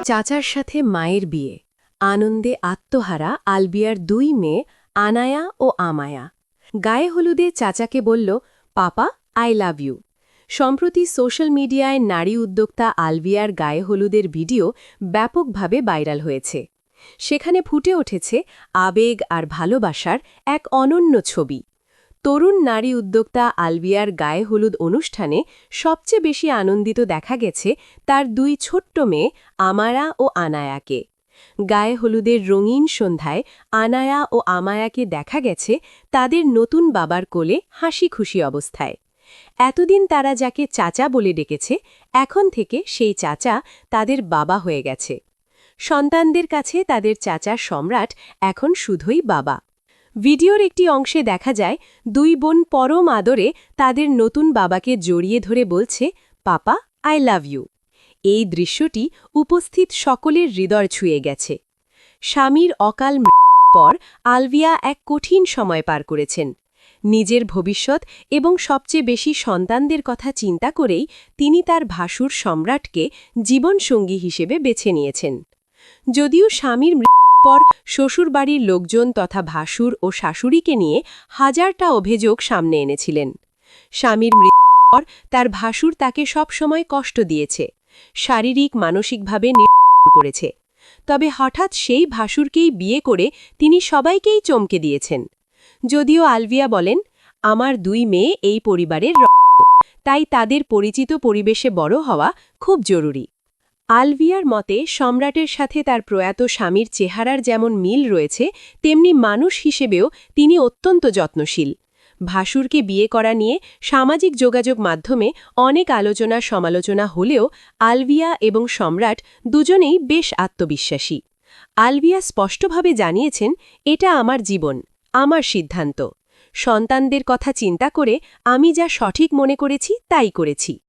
চাচার সাথে মায়ের বিয়ে আনন্দে আত্মহারা আলবিয়ার দুই মেয়ে আনায়া ও আমায়া গায়ে হলুদে চাচাকে বলল, পাপা আই লাভ ইউ। সম্প্রতি সোশ্যাল মিডিয়ায় নারী উদ্যোক্তা আলবিয়ার গায়ে হলুদের ভিডিও ব্যাপকভাবে ভাইরাল হয়েছে। সেখানে ফুটে উঠেছে আবেগ আর ভালোবাসার এক অনন্য ছবি। তরুণ নারী উদ্যোক্তা আলবিয়ার গায়ে হলুদ অনুষ্ঠানে সবচেয়ে বেশি আনন্দিত দেখা গেছে তার দুই ছোট্ট মেয়ে আমায়া ও আনায়াকে। গায়ে হলুদের রঙিন সন্ধ্যায় আনায়া ও আমায়াকে দেখা গেছে তাদের নতুন বাবার কোলে হাসি খুশি অবস্থায়। এতদিন তারা যাকে চাচা বলে ডেকেছে, এখন থেকে সেই চাচা তাদের বাবা হয়ে গেছে। সন্তানদের কাছে তাদের চাচা সম্রাট এখন শুধুই বাবা। ভিডিওর একটি অংশে দেখা যায় দুই বোন পরম আদরে তাদের নতুন বাবাকে জড়িয়ে ধরে বলছে, পাপা আই লাভ ইউ। এই দৃশ্যটি উপস্থিত সকলের হৃদয় ছুঁয়ে গেছে। স্বামীর অকাল মৃত্যুর পর আলবিয়া এক কঠিন সময় পার করেছেন। নিজের ভবিষ্যৎ এবং সবচেয়ে বেশি সন্তানদের কথা চিন্তা করেই তিনি তার ভাসুর সম্রাটকে জীবনসঙ্গী হিসেবে বেছে নিয়েছেন। যদিও স্বামীর পর শ্বশুরবাড়ির লোকজন তথা ভাসুর ও শাশুড়িকে নিয়ে হাজারটা অভিযোগ সামনে এনেছিলেন। স্বামীর মৃত্যুর পর তার ভাসুর তাকে সবসময় কষ্ট দিয়েছে, শারীরিক মানসিকভাবে নির্যাতন করেছে। তবে হঠাৎ সেই ভাসুরকেই বিয়ে করে তিনি সবাইকেই চমকে দিয়েছেন। যদিও আলবিয়া বলেন, আমার দুই মেয়ে এই পরিবারের রক্ত, তাই তাদের পরিচিত পরিবেশে বড় হওয়া খুব জরুরি। আলবিয়ার মতে সম্রাটের সাথে তার প্রয়াত স্বামীর চেহারার যেমন মিল রয়েছে, তেমনি মানুষ হিসেবেও তিনি অত্যন্ত যত্নশীল। ভাসুরকে বিয়ে করা নিয়ে সামাজিক যোগাযোগ মাধ্যমে অনেক আলোচনা সমালোচনা হলেও আলবিয়া এবং সম্রাট দুজনেই বেশ আত্মবিশ্বাসী। আলবিয়া স্পষ্টভাবে জানিয়েছেন, এটা আমার জীবন, আমার সিদ্ধান্ত। সন্তানদের কথা চিন্তা করে আমি যা সঠিক মনে করেছি তাই করেছি।